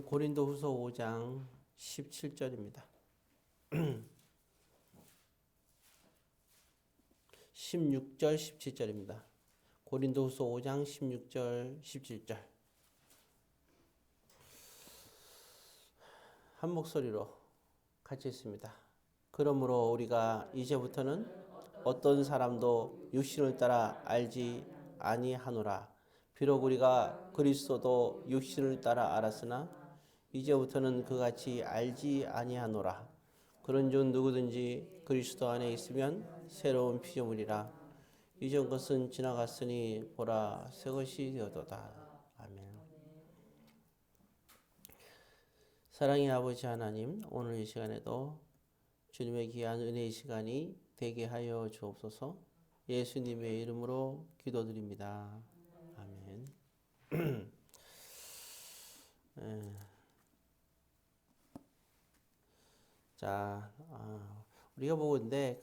고린도후서 5장 17절입니다. 16절, 17절입니다. 고린도후서 5장 16절, 17절. 한 목소리로 같이 있습니다. 그러므로 우리가 이제부터는 어떤 사람도 육신을 따라 알지 아니하노라. 비록 우리가 그리스도도 육신을 따라 알았으나 이제부터는 그같이 알지 아니하노라. 그런즉 누구든지 그리스도 안에 있으면 새로운 피조물이라. 이전 것은 지나갔으니 보라 새 것이 되었도다. 아멘. 사랑의 아버지 하나님, 오늘 이 시간에도 주님의 귀한 은혜의 시간이 되게 하여 주옵소서. 예수님의 이름으로 기도드립니다. 아멘. 자, 우리가 보건대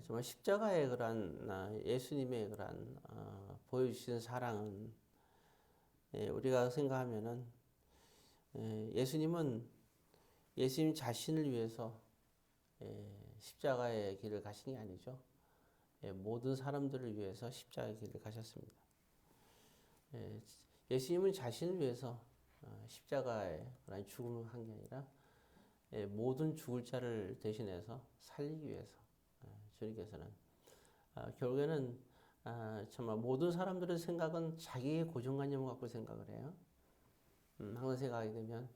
정말 십자가의 그런 예수님의 그런 보여주신 사랑은 우리가 생각하면은 예수님은 예수님 자신을 위해서 십자가의 길을 가신 게 아니죠. 모든 사람들을 위해서 십자가의 길을 가셨습니다. 예수님은 자신을 위해서 십자가에 죽음을 한 게 아니라 모든 죽을 자를 대신해서 살리기 위해서 주님께서는 결국에는 정말 모든 사람들의 생각은 자기의 고정관념을 갖고 생각을 해요. 항상 생각하게 되면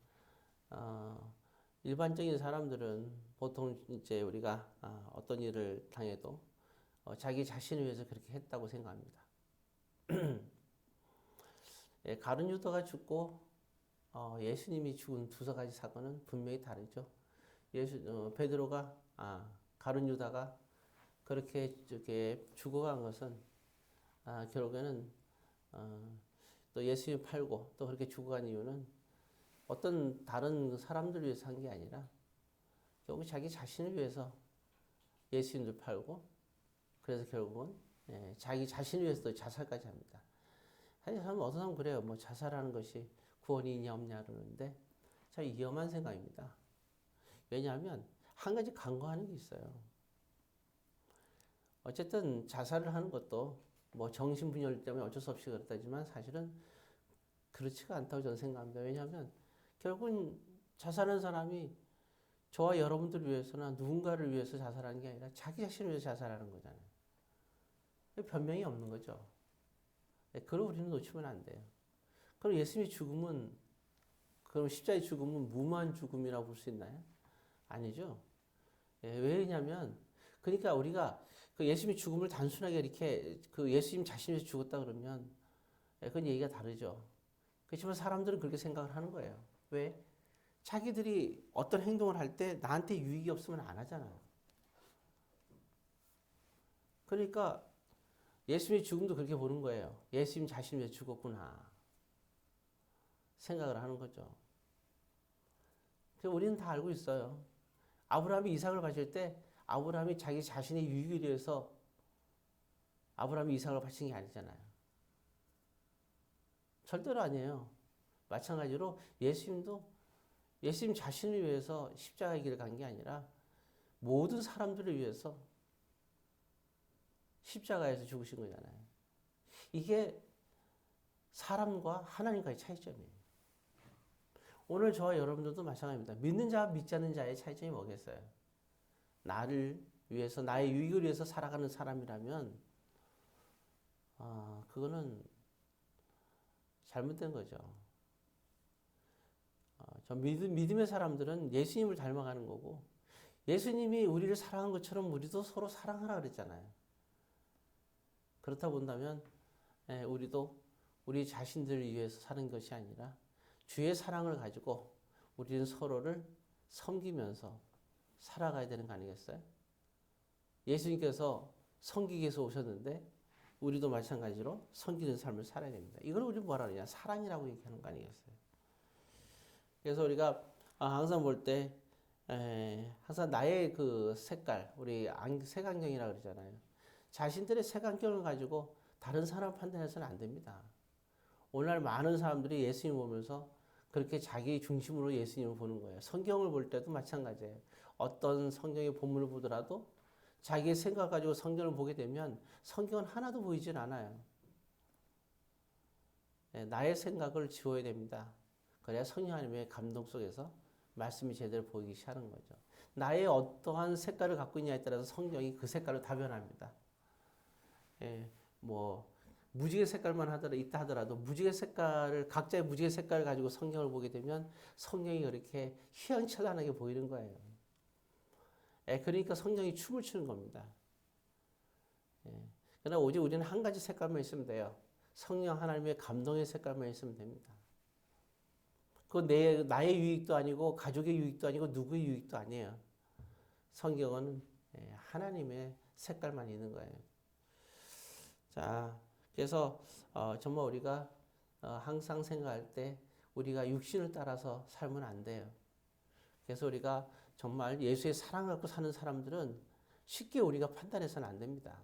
일반적인 사람들은 보통 이제 우리가 어떤 일을 당해도 자기 자신을 위해서 그렇게 했다고 생각합니다. 가룟 유다가 죽고 예수님이 죽은 두 가지 사건은 분명히 다르죠. 베드로가 가룟 유다가 그렇게 죽어간 것은 결국에는 또 예수님 팔고 또 그렇게 죽어간 이유는 어떤 다른 사람들 위해서 한 게 아니라 결국 자기 자신을 위해서 예수님을 팔고 그래서 결국은 자기 자신을 위해서 또 자살까지 합니다. 사실 어떤 사람은 그래요. 뭐 자살하는 것이 구원이 있냐 없냐 그러는데 참 위험한 생각입니다. 왜냐하면 한 가지 간과하는 게 있어요. 어쨌든 자살을 하는 것도 뭐 정신분열 때문에 어쩔 수 없이 그렇다지만 사실은 그렇지가 않다고 저는 생각합니다. 왜냐하면 결국은 자살하는 사람이 저와 여러분들을 위해서나 누군가를 위해서 자살하는 게 아니라 자기 자신을 위해서 자살하는 거잖아요. 변명이 없는 거죠. 그걸 우리는 놓치면 안 돼요. 그럼 예수님의 죽음은, 그럼 십자가의 죽음은 무모한 죽음이라고 볼 수 있나요? 아니죠. 왜냐면, 그러니까 우리가 그 예수님의 죽음을 단순하게 이렇게 그 예수님 자신이 죽었다 그러면 그건 얘기가 다르죠. 그렇지만 사람들은 그렇게 생각을 하는 거예요. 왜? 자기들이 어떤 행동을 할 때 나한테 유익이 없으면 안 하잖아요. 그러니까 예수님의 죽음도 그렇게 보는 거예요. 예수님 자신이 왜 죽었구나. 생각을 하는 거죠. 그래서 우리는 다 알고 있어요. 아브라함이 이삭을 바칠 때 아브라함이 자기 자신의 유익을 위해서 아브라함이 이삭을 바친 게 아니잖아요. 절대로 아니에요. 마찬가지로 예수님도 예수님 자신을 위해서 십자가의 길을 간 게 아니라 모든 사람들을 위해서 십자가에서 죽으신 거잖아요. 이게 사람과 하나님과의 차이점이에요. 오늘 저와 여러분들도 마찬가지입니다. 믿는 자와 믿지 않는 자의 차이점이 뭐겠어요? 나를 위해서, 나의 유익을 위해서 살아가는 사람이라면 그거는 잘못된 거죠. 저 믿음의 사람들은 예수님을 닮아가는 거고 예수님이 우리를 사랑한 것처럼 우리도 서로 사랑하라 그랬잖아요. 그렇다 본다면 우리도 우리 자신들을 위해서 사는 것이 아니라 주의 사랑을 가지고 우리는 서로를 섬기면서 살아가야 되는 거 아니겠어요? 예수님께서 섬기기 위해서 오셨는데 우리도 마찬가지로 섬기는 삶을 살아야 됩니다. 이걸 우리 뭐라 그러냐? 사랑이라고 얘기하는 거 아니겠어요? 그래서 우리가 항상 볼 때 항상 나의 그 색깔, 우리 색안경이라 그러잖아요. 자신들의 색안경을 가지고 다른 사람 판단해서는 안 됩니다. 오늘날 많은 사람들이 예수님 보면서 그렇게 자기 중심으로 예수님을 보는 거예요. 성경을 볼 때도 마찬가지예요. 어떤 성경의 본문을 보더라도 자기의 생각 가지고 성경을 보게 되면 성경은 하나도 보이질 않아요. 네, 나의 생각을 지워야 됩니다. 그래야 성령 하나님의 감동 속에서 말씀이 제대로 보이기 시작하는 거죠. 나의 어떠한 색깔을 갖고 있냐에 따라서 성경이 그 색깔로 다 변합니다. 예, 뭐 무지개 색깔만 있다 하더라도 무지개 색깔을 각자의 무지개 색깔을 가지고 성경을 보게 되면 성경이 그렇게 휘황찬란하게 보이는 거예요. 예, 그러니까 성경이 춤을 추는 겁니다. 예, 그러나 오직 우리는 한 가지 색깔만 있으면 돼요. 성령 하나님의 감동의 색깔만 있으면 됩니다. 그 나의 유익도 아니고 가족의 유익도 아니고 누구의 유익도 아니에요. 성경은 하나님의 색깔만 있는 거예요. 자, 그래서 정말 우리가 항상 생각할 때 우리가 육신을 따라서 살면 안 돼요. 그래서 우리가 정말 예수의 사랑을 갖고 사는 사람들은 쉽게 우리가 판단해서는 안 됩니다.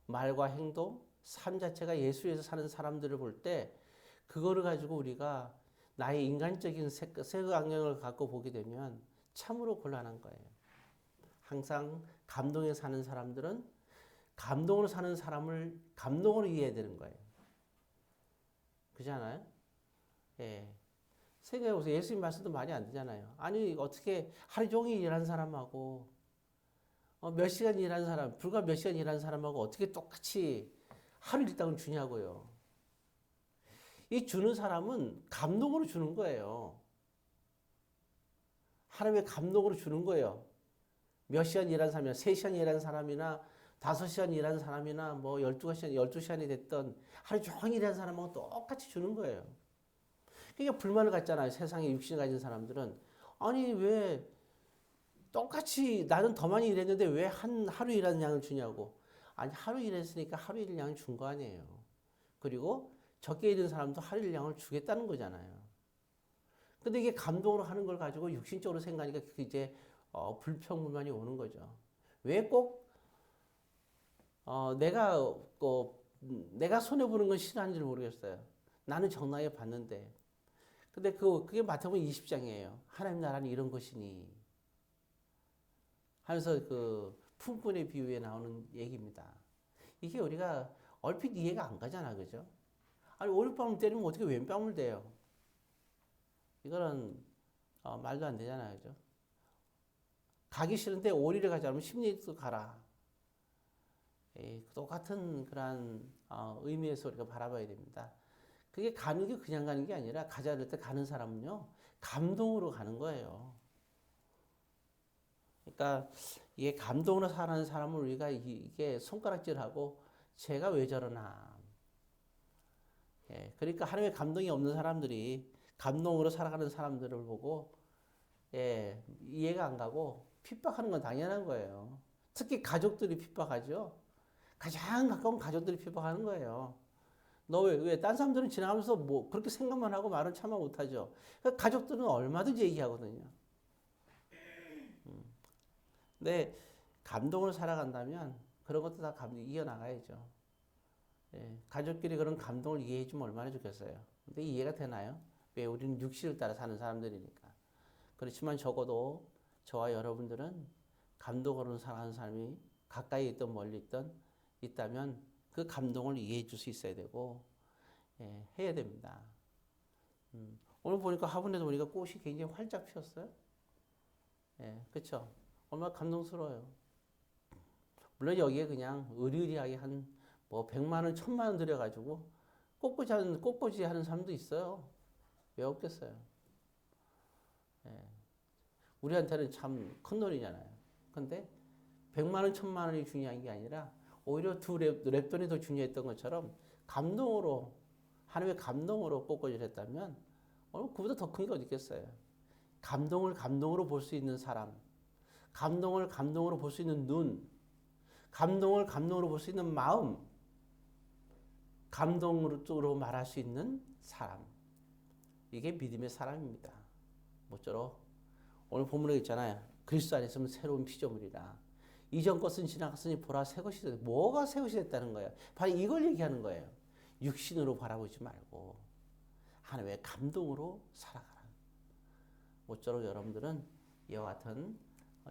말과 행동, 삶 자체가 예수에서 사는 사람들을 볼 때 그거를 가지고 우리가 나의 인간적인 색안경을 갖고 보게 되면 참으로 곤란한 거예요. 항상 감동에 사는 사람들은 감동으로 사는 사람을 감동으로 이해해야 되는 거예요. 그렇지 않아요? 예. 생각해보세요. 예수님 말씀도 말이 안 되잖아요. 아니 어떻게 하루 종일 일한 사람하고 몇 시간 일한 사람, 불과 몇 시간 일한 사람하고 어떻게 똑같이 하루 일당을 주냐고요. 이 주는 사람은 감동으로 주는 거예요. 하나님의 감동으로 주는 거예요. 몇 시간 일한 사람이나 3시간 일한 사람이나 5시간 일한 사람이나 뭐 12시간이 됐던 하루 종일 일한 사람하고 똑같이 주는 거예요. 그러니까 불만을 갖잖아요. 세상에 육신을 가진 사람들은. 아니 왜 똑같이 나는 더 많이 일했는데 왜 하루 일하는 양을 주냐고. 아니 하루 일했으니까 하루 일 양을 준 거 아니에요. 그리고 적게 일한 사람도 하루 일 양을 주겠다는 거잖아요. 근데 이게 감동으로 하는 걸 가지고 육신적으로 생각하니까 이제 불평불만이 오는 거죠. 왜 꼭 내가 손해 보는 건 싫어하는지 모르겠어요. 나는 정당하게 봤는데. 근데 그게 마태복음 20장이에요. 하나님 나라는 이런 것이니 하면서 그 품꾼의 비유에 나오는 얘기입니다. 이게 우리가 얼핏 이해가 안 가잖아, 그죠? 아니 오른뺨을 때리면 어떻게 왼뺨을 대요? 이거는 말도 안 되잖아요, 그죠? 가기 싫은데 오리를 가자 하면 10리도 가라. 똑같은 그런 의미에서 우리가 바라봐야 됩니다. 그게 가는 게 그냥 가는 게 아니라 가자 할 때 가는 사람은요 감동으로 가는 거예요. 그러니까 이게 감동으로 사는 사람을 우리가 이게 손가락질하고 쟤가 왜 저러나. 그러니까 하나님의 감동이 없는 사람들이 감동으로 살아가는 사람들을 보고 이해가 안 가고 핍박하는 건 당연한 거예요. 특히 가족들이 핍박하죠. 가장 가까운 가족들이 핍박하는 거예요. 너 왜, 딴 사람들은 지나가면서 뭐 그렇게 생각만 하고 말은 참아 못하죠. 그러니까 가족들은 얼마든지 얘기하거든요. 근데 감동을 살아간다면 그런 것도 다 이어나가야죠. 가족끼리 그런 감동을 이해해주면 얼마나 좋겠어요. 근데 이해가 되나요? 왜 우리는 육신을 따라 사는 사람들이니까. 그렇지만 적어도 저와 여러분들은 감동으로 사는 사람이 가까이 있든 멀리 있든 있다면 그 감동을 이해해 줄 수 있어야 되고 해야 됩니다. 오늘 보니까 화분에도 보니까 꽃이 굉장히 활짝 피었어요. 그렇죠? 얼마나 감동스러워요. 물론 여기에 그냥 의리의리하게 한 뭐 100만 원, 1000만 원 들여가지고 꽃꽂이 하는 사람도 있어요. 왜 없겠어요? 우리한테는 참 큰 돈이잖아요. 근데 100만 원, 1000만 원이 중요한 게 아니라 오히려 두 랩돈이 더 중요했던 것처럼 감동으로 하나님의 감동으로 꽃꽂이를 했다면 그보다 더 큰 게 어디 있겠어요. 감동을 감동으로 볼 수 있는 사람, 감동을 감동으로 볼 수 있는 눈, 감동을 감동으로 볼 수 있는 마음, 감동으로 말할 수 있는 사람. 이게 믿음의 사람입니다. 모쪼록 오늘 본문에 있잖아요. 그리스도 안에 있으면 새로운 피조물이라. 이전 것은 지나갔으니 보라 새 것이 됐다. 뭐가 새 것이 됐다는 거예요? 바로 이걸 얘기하는 거예요. 육신으로 바라보지 말고 하나님의 감동으로 살아가라. 모쪼록 여러분들은 이와 같은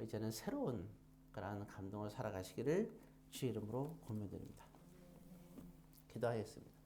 이제는 새로운 그러한 감동을 살아가시기를 주의 이름으로 권면드립니다. 기도하겠습니다.